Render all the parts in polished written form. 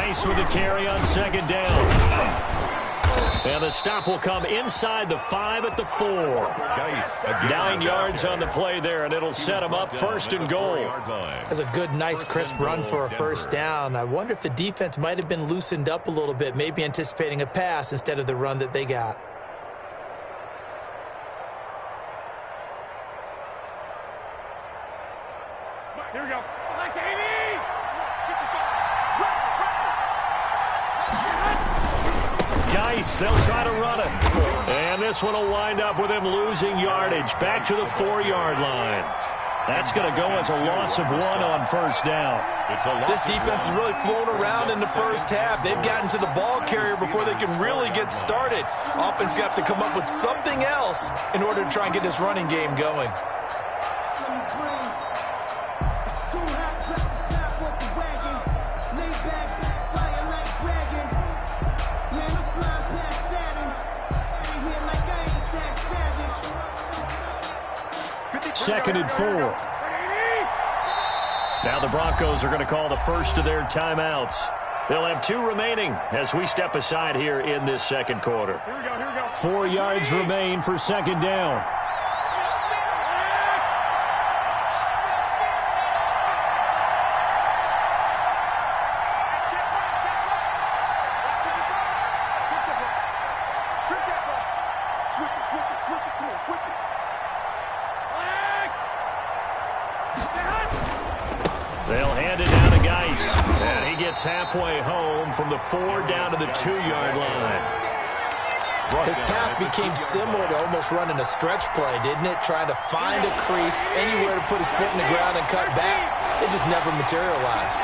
Geis with the carry on second down. And the stop will come inside the 5 at the 4. 9 yards on the play there, and it'll set them up first and goal. That's a good, nice, crisp run for a first down. I wonder if the defense might have been loosened up a little bit, maybe anticipating a pass instead of the run that they got. Here we go. Geis, they'll try to run it. And this one will wind up with him losing yardage. Back to the 4-yard line. That's going to go as a loss of 1 on first down. This defense has really flown around in the first half. They've gotten to the ball carrier before they can really get started. Offense going to have to come up with something else in order to try and get this running game going. Second and 4. Now the Broncos are going to call the first of their timeouts. They'll have 2 remaining as we step aside here in this second quarter. Here we go. 4 yards remain for second down. They'll hand it down to Geis. And he gets halfway home from the 4 down to the 2-yard line. His path became similar to almost running a stretch play, didn't it? Trying to find a crease, anywhere to put his foot in the ground and cut back. It just never materialized.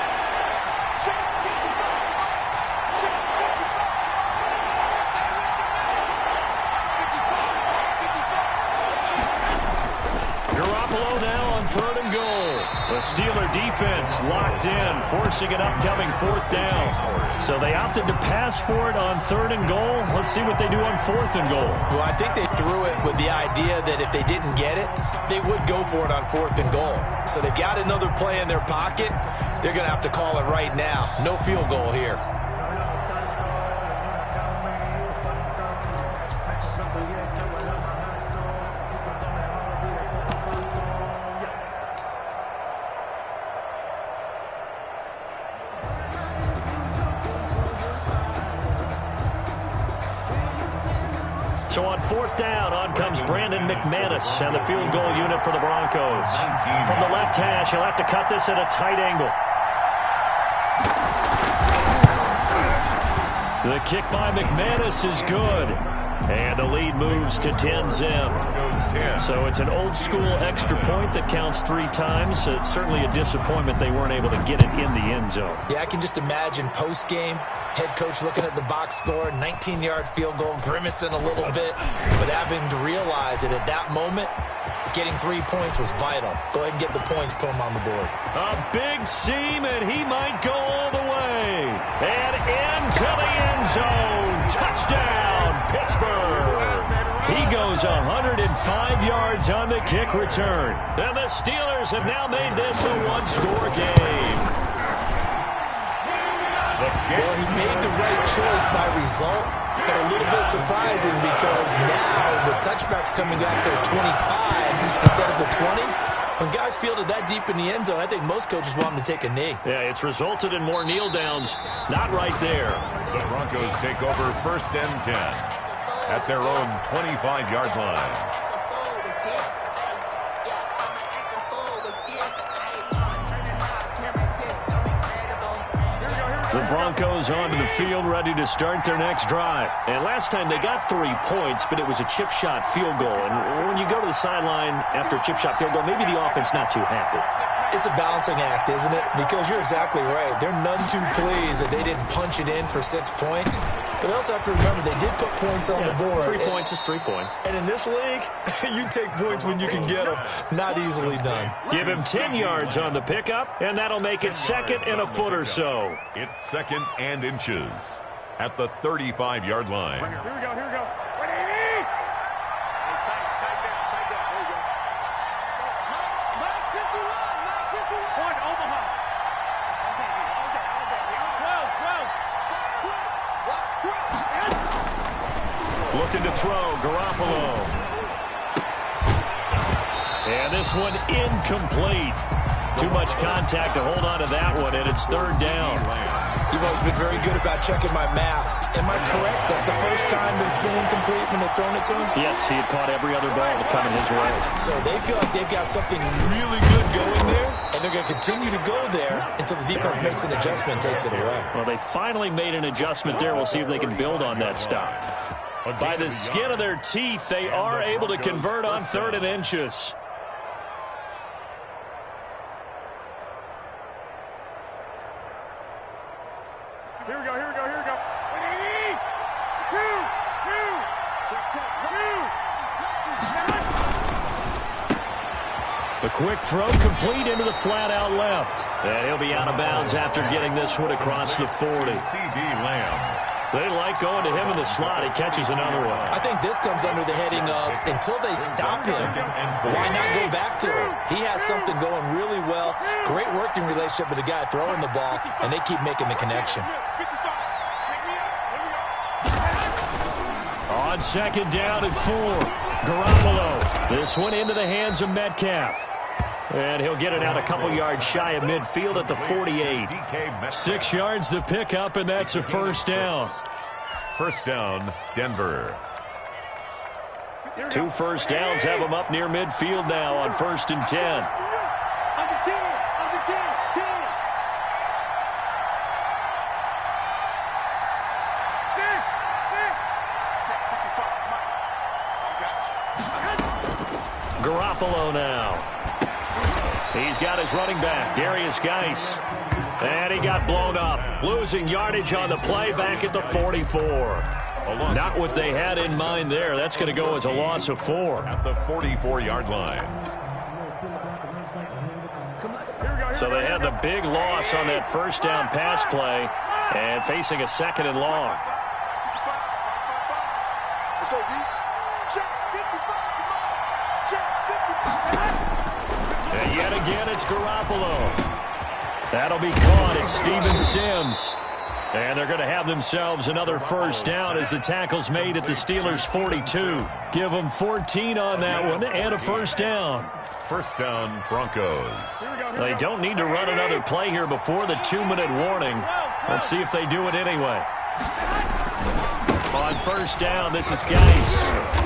Garoppolo now on 3rd and goal. The Steeler defense locked in, forcing an upcoming 4th down. So they opted to pass for it on 3rd and goal. Let's see what they do on 4th and goal. Well, I think they threw it with the idea that if they didn't get it, they would go for it on 4th and goal. So they've got another play in their pocket. They're going to have to call it right now. No field goal here. So on 4th down, on comes Brandon McManus and the field goal unit for the Broncos. From the left hash, he'll have to cut this at a tight angle. The kick by McManus is good. And the lead moves to 10-zip. So it's an old-school extra point that counts 3 times. It's certainly a disappointment they weren't able to get it in the end zone. Yeah, I can just imagine post-game, head coach looking at the box score, 19-yard field goal, grimacing a little bit, but having to realize that at that moment, getting 3 points was vital. Go ahead and get the points, put them on the board. A big seam, and he might go all the way. And into the end zone. Touchdown, Pittsburgh. He goes 105 yards on the kick return. And the Steelers have now made this a 1-score game. Well, he made the right choice by result, but a little bit surprising because now with touchbacks coming back to the 25 instead of the 20, when guys fielded that deep in the end zone, I think most coaches want them to take a knee. Yeah, it's resulted in more kneel downs. Not right there. The Broncos take over 1st and 10 at their own 25-yard line. The Broncos onto the field, ready to start their next drive. And last time they got 3 points, but it was a chip shot field goal. And when you go to the sideline after a chip shot field goal, maybe the offense not too happy. It's a balancing act, isn't it? Because you're exactly right. They're none too pleased that they didn't punch it in for 6 points. But they also have to remember they did put points on the board. 3 points is 3 points. And in this league, you take points when you can get them. Not easily done. Give him 10 yards on the pickup, and that'll make it 2nd and a foot or so. It's 2nd and inches at the 35-yard line. Here we go. Point Omaha. Okay. throw. Garoppolo. And this one incomplete. Too much contact to hold on to that one, and it's third down. You've always been very good about checking my math. Am I correct? That's the first time that it's been incomplete when they've thrown it to him? Yes, he had caught every other ball coming his way. So they feel like they've got something really good going there, and they're going to continue to go there until the defense makes an adjustment and takes it away. Well, they finally made an adjustment there. We'll see if they can build on that stop. By the skin of their teeth, they are able to convert on 3rd and inches. Here we go. The quick throw complete into the flat out left. And he'll be out of bounds after getting this one across the 40. C.D. Lamb. They like going to him in the slot. He catches another one. I think this comes under the heading of, until they stop him, why not go back to him? He has something going really well. Great working relationship with the guy throwing the ball, and they keep making the connection. On 2nd down and 4. Garoppolo. This one into the hands of Metcalf. And he'll get it out a couple yards shy of midfield at the 48. 6 yards the pickup, and that's a first down. First down, Denver. 2 first downs have them up near midfield now on 1st and 10. Garoppolo now. He's got his running back, Darius Geis. And he got blown up. Losing yardage on the play back at the 44. Not what they had in mind there. That's going to go as a loss of 4. At the 44-yard line. So they had the big loss on that first down pass play and facing a 2nd and long. Let's go, D. Check 55. And yet again, it's Garoppolo. That'll be caught. It's Steven Sims. And they're going to have themselves another first down as the tackle's made at the Steelers' 42. Give them 14 on that one and a first down. First down, Broncos. They don't need to run another play here before the 2-minute warning. Let's see if they do it anyway. On first down, this is Geis.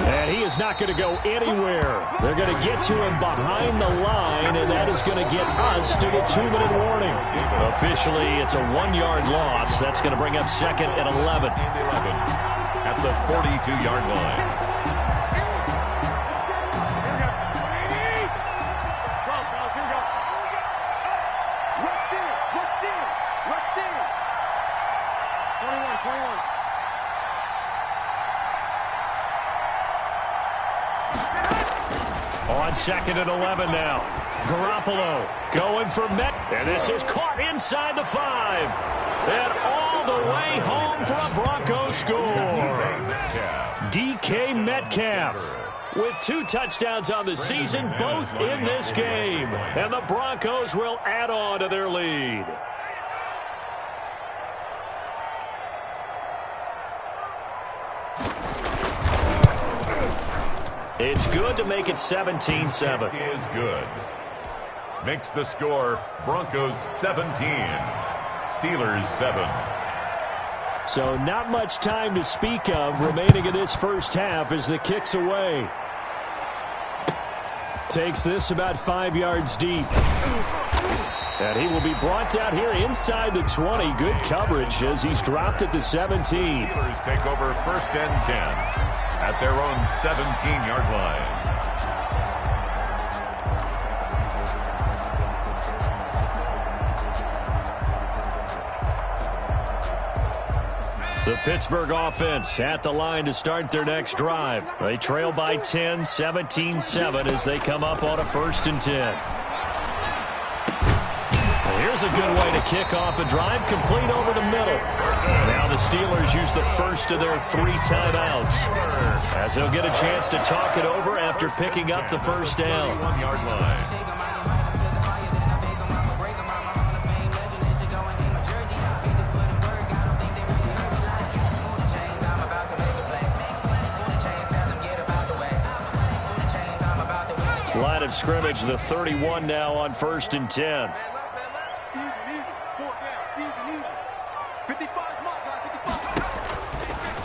And he is not going to go anywhere. They're going to get to him behind the line, and that is going to get us to the 2-minute warning. Officially, it's a 1-yard loss. That's going to bring up 2nd and 11. At the 42-yard line. On 2nd and 11 now. Garoppolo going for Met. And this is caught inside the 5. And all the way home for a Broncos score. DK Metcalf with 2 touchdowns on the season, both in this game. And the Broncos will add on to their lead. It's good to make it 17-7. It is good. Makes the score Broncos 17, Steelers 7. So not much time to speak of remaining in this first half as the kick's away. Takes this about 5 yards deep. And he will be brought down here inside the 20. Good coverage as he's dropped at the 17. Steelers take over 1st and 10. At their own 17-yard line. The Pittsburgh offense at the line to start their next drive. They trail by 10, 17-7 as they come up on a 1st and 10. Here's a good way to kick off a drive, complete over the middle. Now the Steelers use the first of their 3 timeouts as they'll get a chance to talk it over after picking up the first down. 1-yard line. Line of scrimmage, the 31 now on 1st and 10.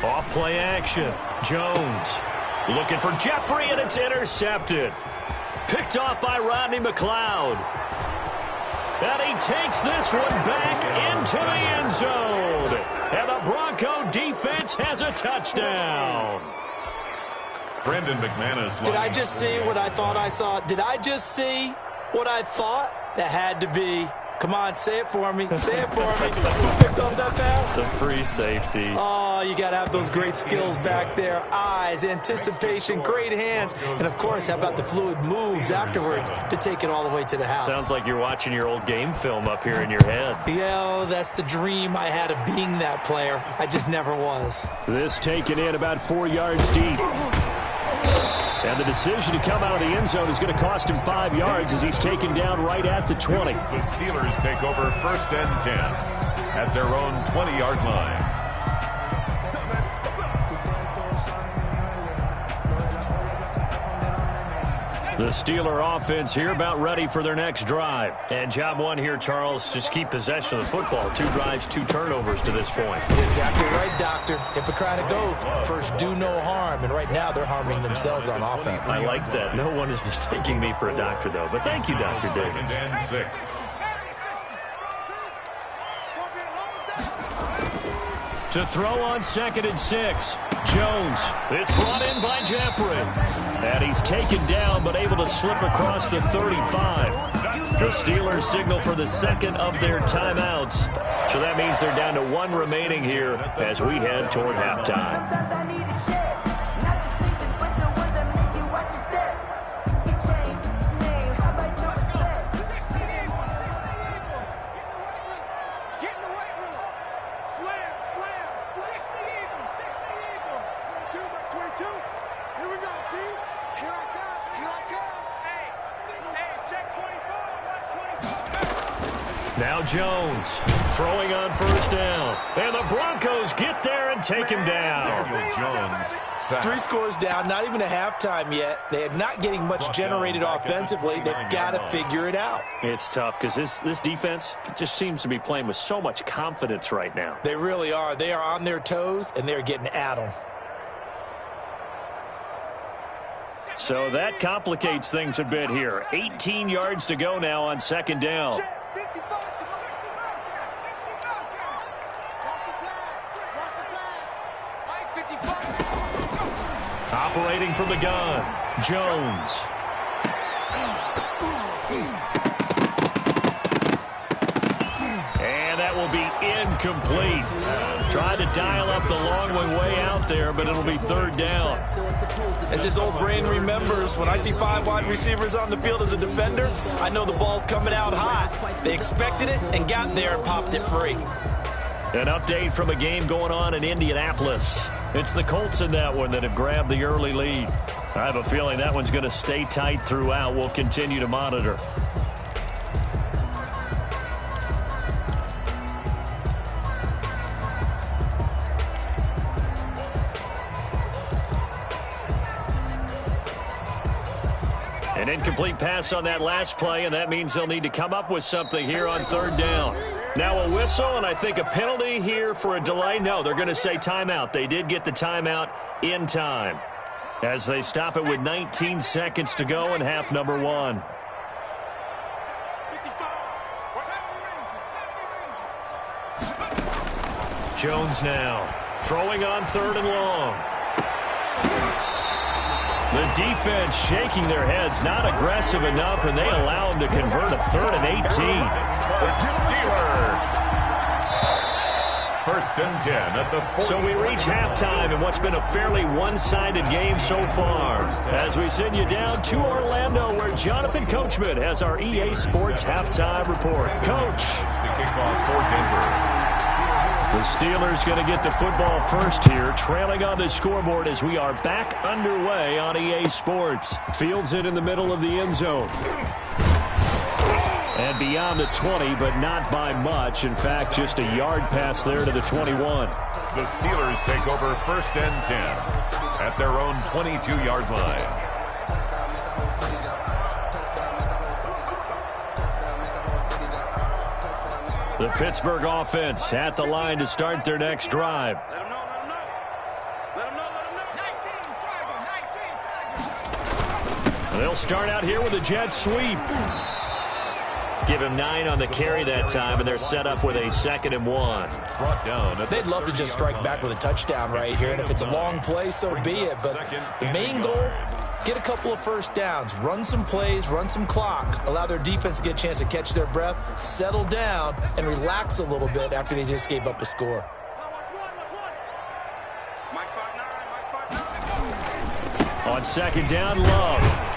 Off play action. Jones looking for Jeffrey, and it's intercepted. Picked off by Rodney McLeod. And he takes this one back into the end zone. And the Bronco defense has a touchdown. Brandon McManus. Did I just see what I thought I saw? Did I just see what I thought? That had to be. Come on, say it for me. Say it for me. Who picked up that pass? It's a free safety. Oh, you got to have those great skills back there. Eyes, anticipation, great hands. And, of course, how about the fluid moves afterwards to take it all the way to the house? Sounds like you're watching your old game film up here in your head. Yeah, that's the dream I had of being that player. I just never was. This taken in about 4 yards deep. And the decision to come out of the end zone is going to cost him 5 yards as he's taken down right at the 20. The Steelers take over 1st and 10 at their own 20-yard line. The Steeler offense here about ready for their next drive. And job one here, Charles, just keep possession of the football. 2 drives, 2 turnovers to this point. Exactly right, Doctor. Hippocratic oath. First, do no harm. And right now, they're harming themselves on offense. I like that. No one is mistaking me for a doctor, though. But thank you, Dr. Davis. 2nd and 6. To throw on 2nd and 6. Jones. It's brought in by Jeffrey. And he's taken down but able to slip across the 35. The Steelers signal for the second of their timeouts. So that means they're down to 1 remaining here as we head toward halftime. Now Jones throwing on 1st down. And the Broncos get there and take him down. Jones. 3 scores down, not even a halftime yet. They're not getting much generated offensively. They've got to figure it out. It's tough because this defense just seems to be playing with so much confidence right now. They really are. They are on their toes, and they're getting at them. So that complicates things a bit here. 18 yards to go now on 2nd down. Operating from the gun, Jones. And that will be incomplete. Tried to dial up the long way out there, but it'll be 3rd down. As his old brain remembers, when I see 5 wide receivers on the field as a defender, I know the ball's coming out hot. They expected it and got there and popped it free. An update from a game going on in Indianapolis. It's the Colts in that one that have grabbed the early lead. I have a feeling that one's going to stay tight throughout. We'll continue to monitor. An incomplete pass on that last play, and that means they'll need to come up with something here on 3rd down. Now a whistle, and I think a penalty here for a delay. No, they're going to say timeout. They did get the timeout in time as they stop it with 19 seconds to go in half number 1. Jones now throwing on 3rd and long. The defense shaking their heads, not aggressive enough, and they allow them to convert a 3rd and 18. Steelers. 1st and 10 at the 40. So we reach halftime in what's been a fairly one-sided game so far. As we send you down to Orlando, where Jonathan Coachman has our EA Sports halftime report. Coach. To kick off for Denver. The Steelers going to get the football first here, trailing on the scoreboard as we are back underway on EA Sports. Fields it in the middle of the end zone. And beyond the 20, but not by much. In fact, just a yard pass there to the 21. The Steelers take over 1st and 10 at their own 22-yard line. The Pittsburgh offense at the line to start their next drive. Let him know, let him know. Let him know, let him know. They'll start out here with a jet sweep. Give him 9 on the carry that time, and they're set up with a 2nd and 1. Brought down. They'd love to just strike back with a touchdown right here, and if it's a long play, so be it. But the main goal, get a couple of first downs, run some plays, run some clock, allow their defense to get a chance to catch their breath, settle down, and relax a little bit after they just gave up a score. On 2nd down, Love.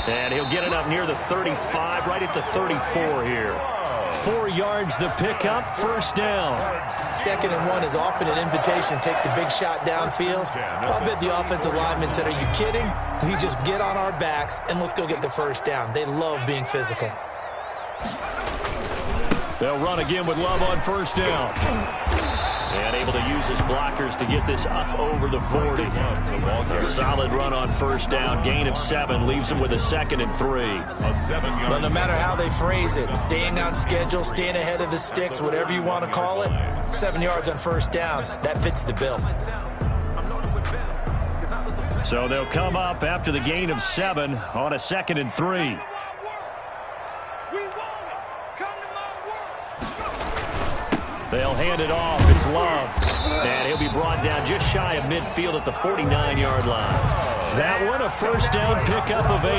And he'll get it up near the 35, right at the 34 here. 4 yards the pickup, 1st down. 2nd and 1 is often an invitation to take the big shot downfield. I bet the offensive lineman said, are you kidding? We just get on our backs and let's go get the 1st down. They love being physical. They'll run again with Love on 1st down. And able to use his blockers to get this up over the 40. A solid run on 1st down. Gain of 7 leaves him with a 2nd and 3. But no matter how they phrase it, staying on schedule, staying ahead of the sticks, whatever you want to call it, 7 yards on 1st down, that fits the bill. So they'll come up after the gain of 7 on a 2nd and 3. They'll hand it off. It's Love. And he'll be brought down just shy of midfield at the 49-yard line. That one, a 1st down pickup of 8.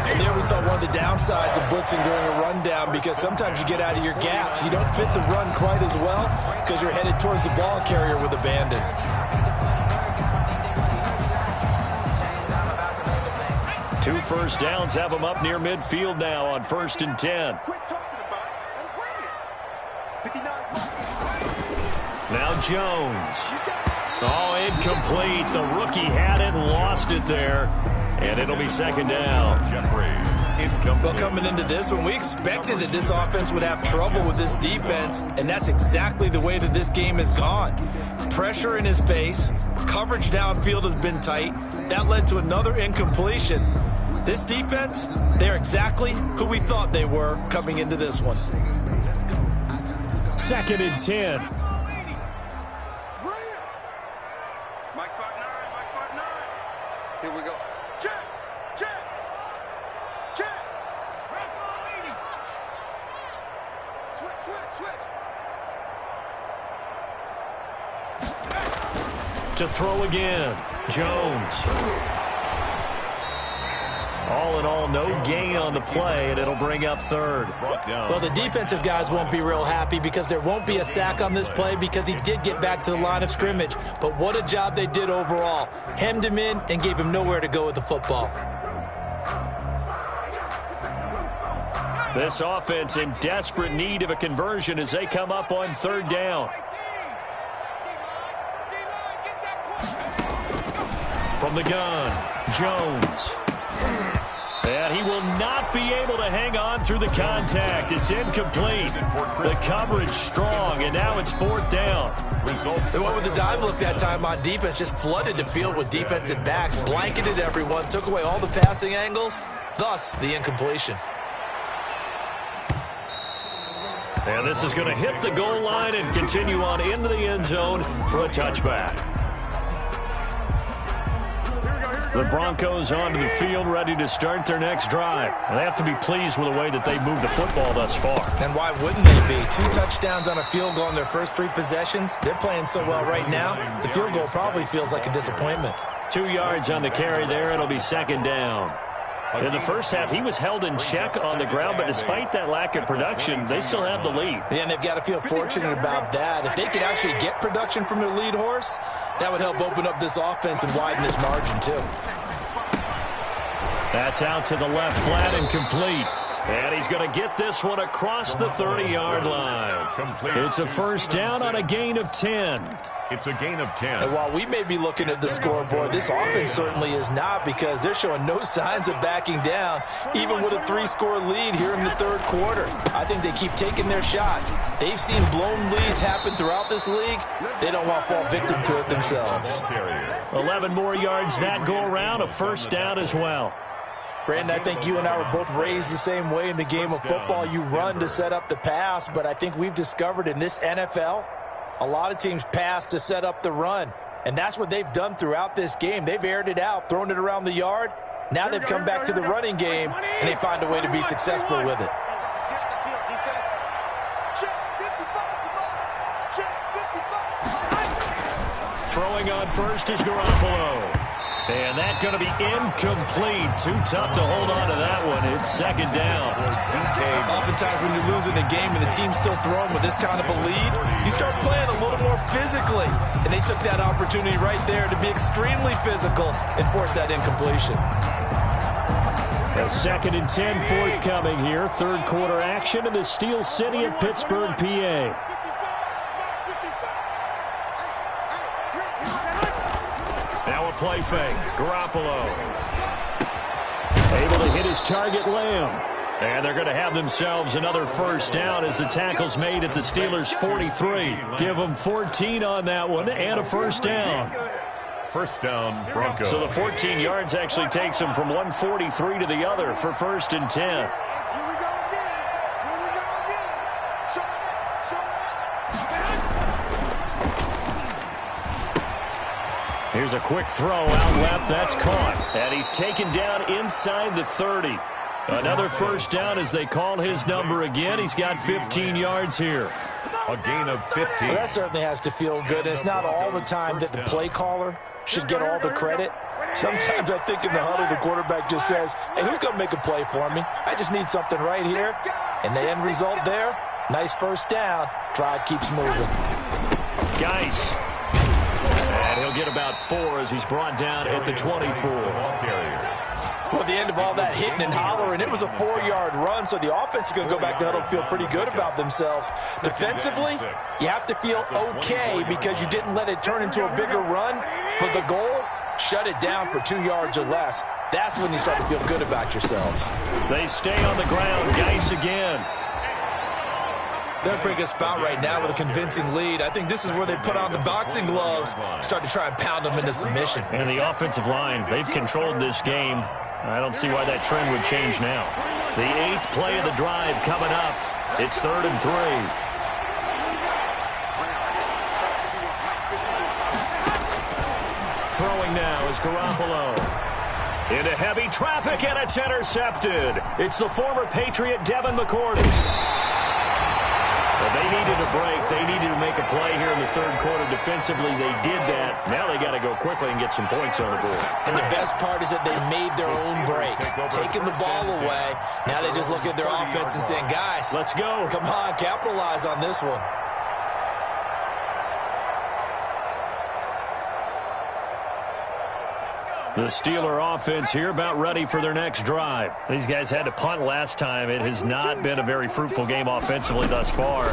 And there we saw one of the downsides of blitzing during a rundown, because sometimes you get out of your gaps. You don't fit the run quite as well because you're headed towards the ball carrier with abandon. Two 1st downs have them up near midfield now on 1st and 10. Now Jones. Oh, incomplete. The rookie had it and lost it there. And it'll be 2nd down. Well, coming into this one, we expected that this offense would have trouble with this defense, and that's exactly the way that this game has gone. Pressure in his face. Coverage downfield has been tight. That led to another incompletion. This defense, they're exactly who we thought they were coming into this one. 2nd and 10. Here we go. Check, check, check. Switch. To throw again. Jones. All in all, no gain on the play, and it'll bring up 3rd. Well, the defensive guys won't be real happy because there won't be a sack on this play because he did get back to the line of scrimmage. But what a job they did overall. Hemmed him in and gave him nowhere to go with the football. This offense in desperate need of a conversion as they come up on 3rd down. From the gun, Jones. And he will not be able to hang on through the contact. It's incomplete. The coverage strong, and now it's 4th down. They went with the dime look that time on defense, just flooded the field with defensive backs, blanketed everyone, took away all the passing angles, thus the incompletion. And this is going to hit the goal line and continue on into the end zone for a touchback. The Broncos onto the field, ready to start their next drive. They have to be pleased with the way that they moved the football thus far. And why wouldn't they be? 2 touchdowns on a field goal in their first 3 possessions. They're playing so well right now, the field goal probably feels like a disappointment. 2 yards on the carry there. It'll be 2nd down. In the first half, he was held in check on the ground, but despite that lack of production, they still have the lead. Yeah, and they've got to feel fortunate about that. If they could actually get production from their lead horse, that would help open up this offense and widen this margin, too. That's out to the left, flat and complete. And he's going to get this one across the 30-yard line. It's a 1st down on a gain of 10. It's a gain of 10. And while we may be looking at the scoreboard, this offense certainly is not, because they're showing no signs of backing down, even with a 3-score lead here in the 3rd quarter. I think they keep taking their shots. They've seen blown leads happen throughout this league. They don't want to fall victim to it themselves. 11 more yards that go around, a 1st down as well. Brandon, I think you and I were both raised the same way in the game of football. You run to set up the pass, but I think we've discovered in this NFL, a lot of teams pass to set up the run. And that's what they've done throughout this game. They've aired it out, thrown it around the yard. Now they've come back to the running game, and they find a way to be successful with it. Throwing on first is Garoppolo. And that's going to be incomplete. Too tough to hold on to that one. It's second down. Oftentimes when you're losing a game and the team's still throwing with this kind of a lead, you start playing a little more physically. And they took that opportunity right there to be extremely physical and force that incompletion. A 2nd and 10 forthcoming here. Third quarter action in the Steel City of Pittsburgh, PA. Now a play fake. Garoppolo able to hit his target, Lamb. And they're going to have themselves another first down as the tackle's made at the Steelers' 43. Give them 14 on that one and a first down. First down, Broncos. So the 14 yards actually takes them from 143 to the other for 1st and 10. Here's a quick throw out left. That's caught. And he's taken down inside the 30. Another first down as they call his number again. He's got 15 yards here. A gain of 15. Well, that certainly has to feel good. It's not all the time that the play caller should get all the credit. Sometimes I think in the huddle, the quarterback just says, hey, who's going to make a play for me? I just need something right here. And the end result there, nice first down. Drive keeps moving. Geis. And he'll get about 4 as he's brought down at the 24. Well, at the end of all that hitting and hollering, it was a 4-yard run, so the offense is going to go back to the huddle and feel pretty good about themselves. Defensively, you have to feel okay because you didn't let it turn into a bigger run, but the goal, shut it down for 2 yards or less. That's when you start to feel good about yourselves. They stay on the ground. Geis again. They're in a pretty good spot right now with a convincing lead. I think this is where they put on the boxing gloves, start to try and pound them into submission. And the offensive line, they've controlled this game. I don't see why that trend would change now. The 8th play of the drive coming up. It's 3rd and 3. Throwing now is Garoppolo. Into heavy traffic, and it's intercepted. It's the former Patriot Devin McCourty. Well, they needed a break. They needed to make a play here in the 3rd quarter. Defensively, they did that. Now they got to go quickly and get some points on the board. And the best part is that they made their own break, taking the ball away. Now they just look at their offense and saying, guys, let's go. Come on, capitalize on this one. The Steeler offense here about ready for their next drive. These guys had to punt last time. It has not been a very fruitful game offensively thus far.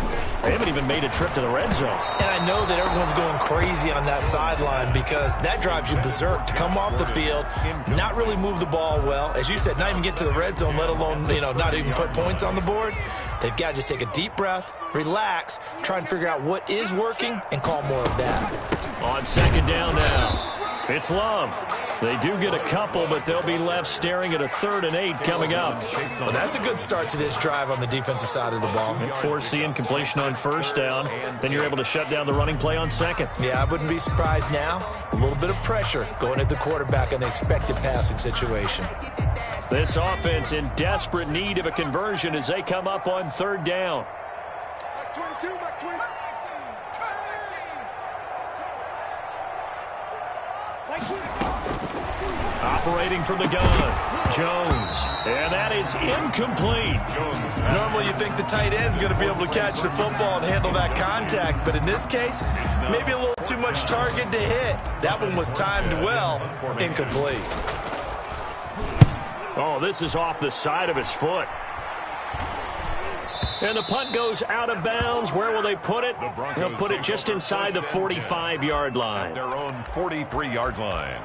They haven't even made a trip to the red zone. And I know that everyone's going crazy on that sideline because that drives you berserk to come off the field, not really move the ball well. As you said, not even get to the red zone, let alone, not even put points on the board. They've got to just take a deep breath, relax, try and figure out what is working, and call more of that. On 2nd down now, it's Love. They do get a couple, but they'll be left staring at a 3rd and 8 coming up. Well, that's a good start to this drive on the defensive side of the ball. Force the incompletion on 1st down. Then you're able to shut down the running play on 2nd. Yeah, I wouldn't be surprised now. A little bit of pressure going at the quarterback in the expected passing situation. This offense in desperate need of a conversion as they come up on 3rd down. Operating from the gun, Jones. And that is incomplete. Normally you think the tight end's going to be able to catch the football and handle that contact, but in this case, maybe a little too much target to hit. That one was timed well, incomplete. Oh, this is off the side of his foot. And the punt goes out of bounds. Where will they put it? They'll put it just inside the 45-yard line. Their own 43-yard line.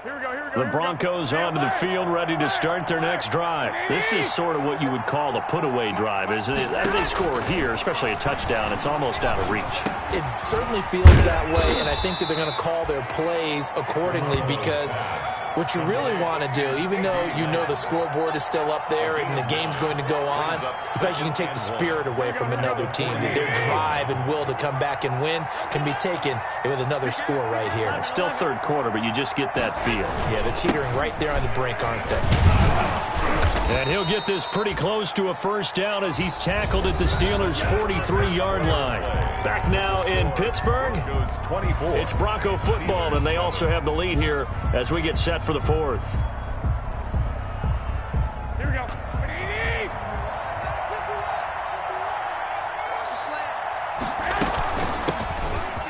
The Broncos onto the field, ready to start their next drive. This is sort of what you would call a put-away drive, isn't it? As they score here, especially a touchdown, it's almost out of reach. It certainly feels that way, and I think that they're going to call their plays accordingly, because what you really want to do, even though you know the scoreboard is still up there and the game's going to go on, in fact, you can take the spirit away from another team. That their drive and will to come back and win can be taken with another score right here. Still third quarter, but you just get that feel. Yeah, they're teetering right there on the brink, aren't they? And he'll get this pretty close to a first down as he's tackled at the Steelers' 43-yard line. Back now in Pittsburgh, it's Bronco football, and they also have the lead here as we get set for the fourth. Here we go.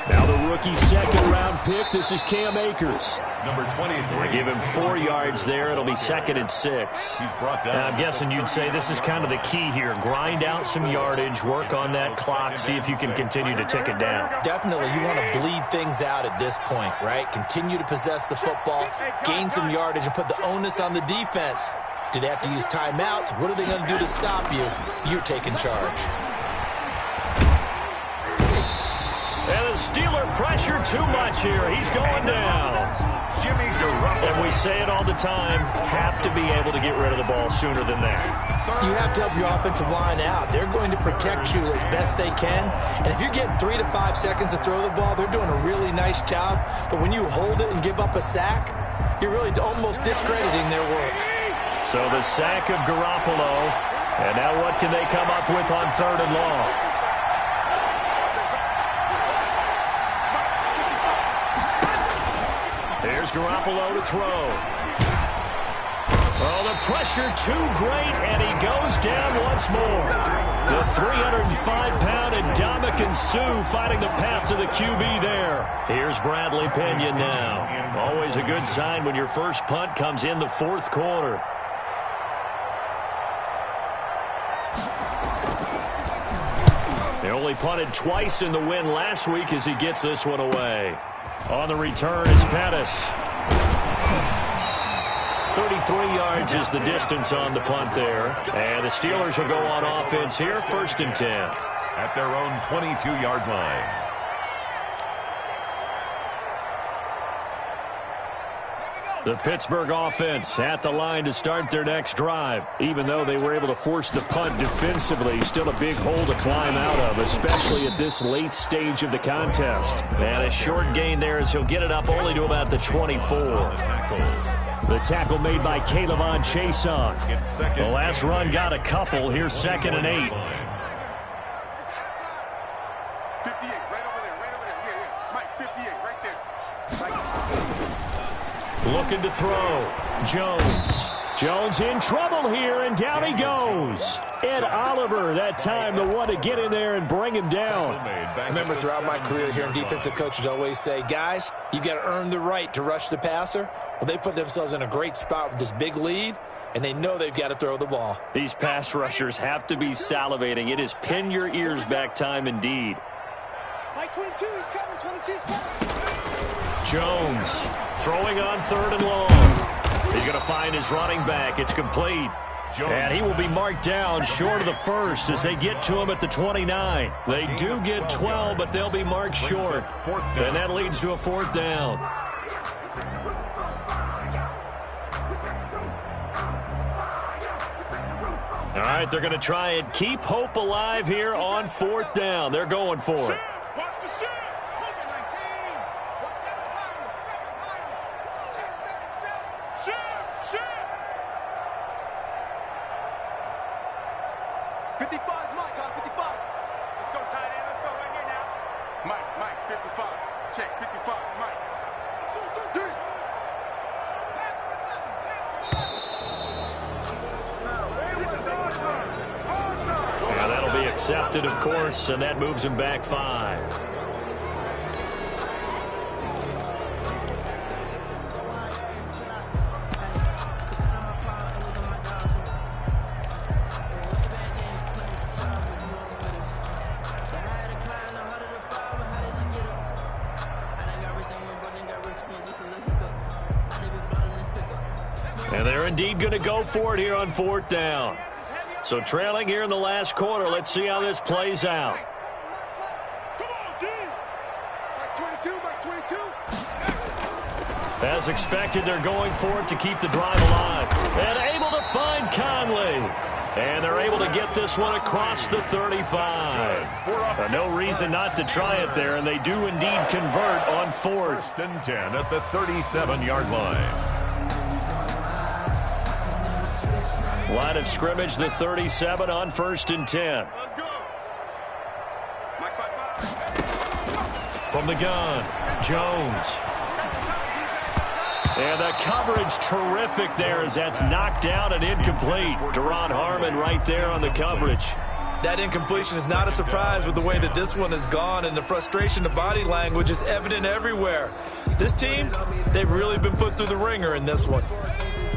Now the rookie second-round pick, this is Cam Akers. Number 23. Give him 4 yards there. It'll be 2nd and 6. He's brought down. Now, I'm guessing you'd say this is kind of the key here. Grind out some yardage, work on that clock, see if you can continue to tick it down. Definitely, you want to bleed things out at this point, right? Continue to possess the football, gain some yardage, and put the onus on the defense. Do they have to use timeouts? What are they going to do to stop you? You're taking charge. And the Steeler pressure too much here. He's going down. Jimmy Garoppolo. And we say it all the time, have to be able to get rid of the ball sooner than that. You have to help your offensive line out. They're going to protect you as best they can. And if you're getting 3 to 5 seconds to throw the ball, they're doing a really nice job. But when you hold it and give up a sack, you're really almost discrediting their work. So the sack of Garoppolo. And now what can they come up with on 3rd and long? Here's Garoppolo to throw. Oh, the pressure too great, and he goes down once more. The 305-pound Ndamukong Suh fighting the path to the QB there. Here's Bradley Pena now. Always a good sign when your first punt comes in the 4th quarter. They only punted twice in the win last week as he gets this one away. On the return is Pettis. 33 yards is the distance on the punt there. And the Steelers will go on offense here, 1st and 10. At their own 22-yard line. The Pittsburgh offense at the line to start their next drive. Even though they were able to force the punt defensively, still a big hole to climb out of, especially at this late stage of the contest. And a short gain there as he'll get it up only to about the 24. The tackle made by K'Lavon Chaisson. The last run got a couple. Here's 2nd and 8. 58, right over there. Yeah. Mike, 58, right there. Looking to throw. Jones in trouble here, and down he goes. Ed Oliver, that time the one to get in there and bring him down. I remember throughout my career here, defensive coaches always say, guys, you got to earn the right to rush the passer. Well, they put themselves in a great spot with this big lead, and they know they've got to throw the ball. These pass rushers have to be salivating. It is pin your ears back time indeed. Mike 22, he's coming. 22's coming. Jones throwing on 3rd and long. He's going to find his running back. It's complete. And he will be marked down short of the first as they get to him at the 29. They do get 12, but they'll be marked short. And that leads to a 4th down. All right, they're going to try and keep hope alive here on 4th down. They're going for it. Watch the shot. 55 is Mike, guys, 55. Let's go, tight end. Let's go right here now. Mike, 55. Check, 55, Mike. Yeah, that'll be accepted, of course, and that moves him back 5. And they're indeed going to go for it here on 4th down. So trailing here in the last quarter. Let's see how this plays out. Come on, D. Max 22, Max 22. As expected, they're going for it to keep the drive alive. And able to find Conley. And they're able to get this one across the 35. No reason not to try it there, and they do indeed convert on 4th. 1st and 10 at the 37-yard line. Line of scrimmage, the 37 on 1st and 10. Let's go. Mike 5-5. From the gun, Jones. And the coverage terrific there as that's knocked down and incomplete. Deron Harmon right there on the coverage. That incompletion is not a surprise with the way that this one has gone, and the frustration of body language is evident everywhere. This team, they've really been put through the ringer in this one.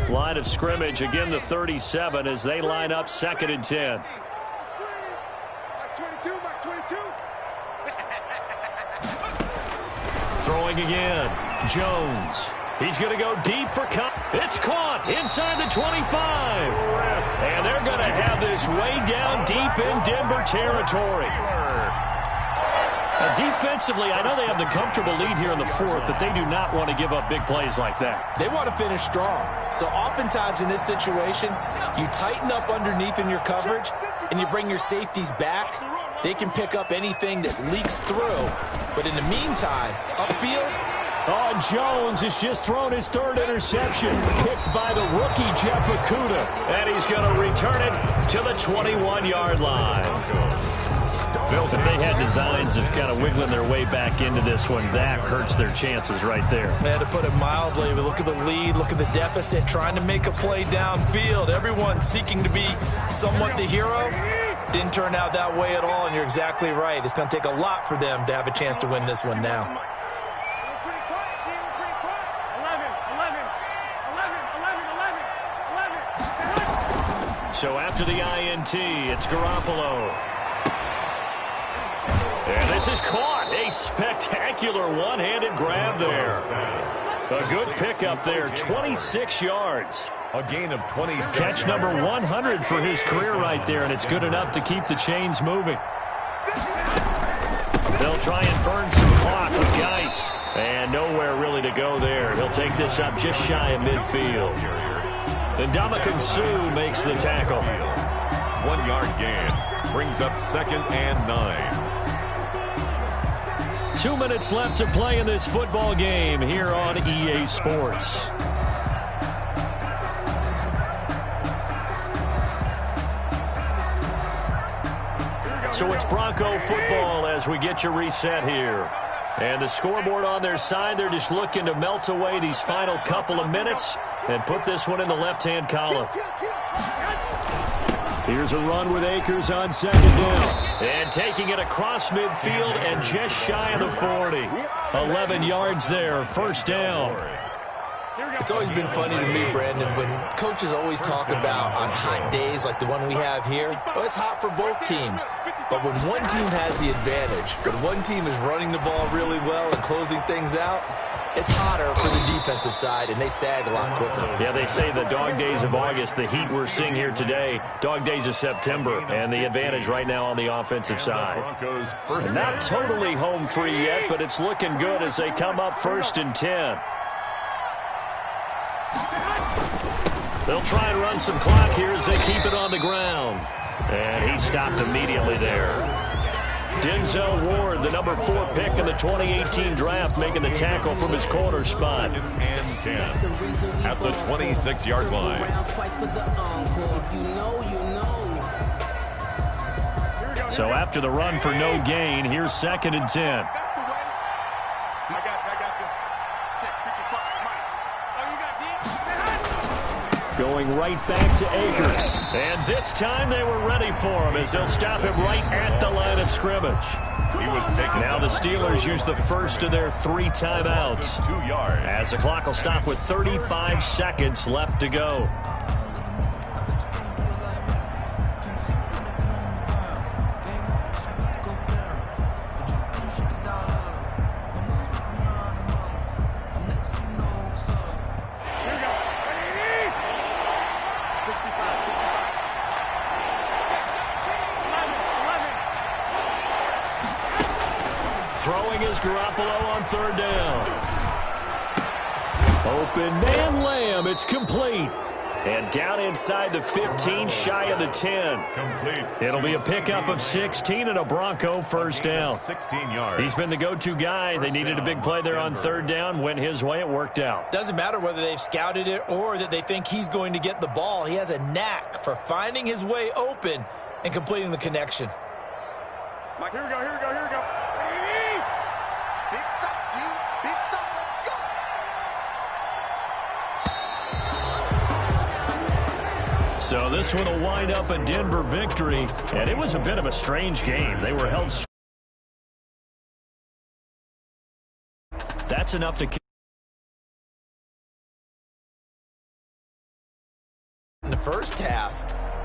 Line of scrimmage, again the 37 as they line up 2nd and 10. Max 22, Max 22. Throwing again, Jones. He's going to go deep for cut. It's caught inside the 25. And they're going to have this way down deep in Denver territory. Defensively, I know they have the comfortable lead here in the 4th, but they do not want to give up big plays like that. They want to finish strong. So oftentimes in this situation, you tighten up underneath in your coverage, and you bring your safeties back. They can pick up anything that leaks through. But in the meantime, upfield, Jones has just thrown his 3rd interception. Picked by the rookie, Jeff Okudah. And he's going to return it to the 21-yard line. If they had designs of kind of wiggling their way back into this one, that hurts their chances right there. to put it mildly, we look at the lead, look at the deficit, trying to make a play downfield. Everyone seeking to be somewhat the hero. Didn't turn out that way at all, and you're exactly right. It's going to take a lot for them to have a chance to win this one now. So after the INT, it's Garoppolo. And this is caught. A spectacular one-handed grab there. A good pickup there, 26 yards. A gain of 26. Catch number 100 for his career right there, and it's good enough to keep the chains moving. They'll try and burn some clock with Geis. And nowhere really to go there. He'll take this up just shy of midfield. And Ndamukong Suh makes the tackle. 1 yard gain. Brings up 2nd and 9. 2 minutes left to play in this football game here on EA Sports. So it's Bronco football as we get you reset here. And the scoreboard on their side, they're just looking to melt away these final couple of minutes and put this one in the left-hand column. Here's a run with Akers on 2nd down. And taking it across midfield and just shy of the 40. 11 yards there, 1st down. It's always been funny to me, Brandon, when coaches always talk about on hot days like the one we have here, oh, it's hot for both teams. But when one team has the advantage, when one team is running the ball really well and closing things out, it's hotter for the defensive side, and they sag a lot quicker. Yeah, they say the dog days of August, the heat we're seeing here today, dog days of September, and the advantage right now on the offensive side. Not totally home free yet, but it's looking good as they come up 1st and 10. They'll try and run some clock here as they keep it on the ground. And he stopped immediately there. Denzel Ward, the number 4 pick in the 2018 draft, making the tackle from his corner spot. 2nd and 10 at the 26-yard line. So after the run for no gain, here's 2nd and 10. Going right back to Akers. And this time they were ready for him as they'll stop him right at the line of scrimmage. He was taken. Now the Steelers use the first of their 3 timeouts. 2 yards. As the clock will stop with 35 seconds left to go. Here's Garoppolo on third down. Open man, Lamb. It's complete. And down inside the 15, shy of the 10. Complete. It'll be a pickup of 16 and a Bronco first down. 16 yards. He's been the go-to guy. They needed a big play there on third down. Went his way. It worked out. Doesn't matter whether they've scouted it or that they think he's going to get the ball. He has a knack for finding his way open and completing the connection. Mike, here we go, here we go, here we go. Big stop, G. Big stop, let's go. So this one will wind up a Denver victory, and it was a bit of a strange game. They were held. That's enough to. In the first half,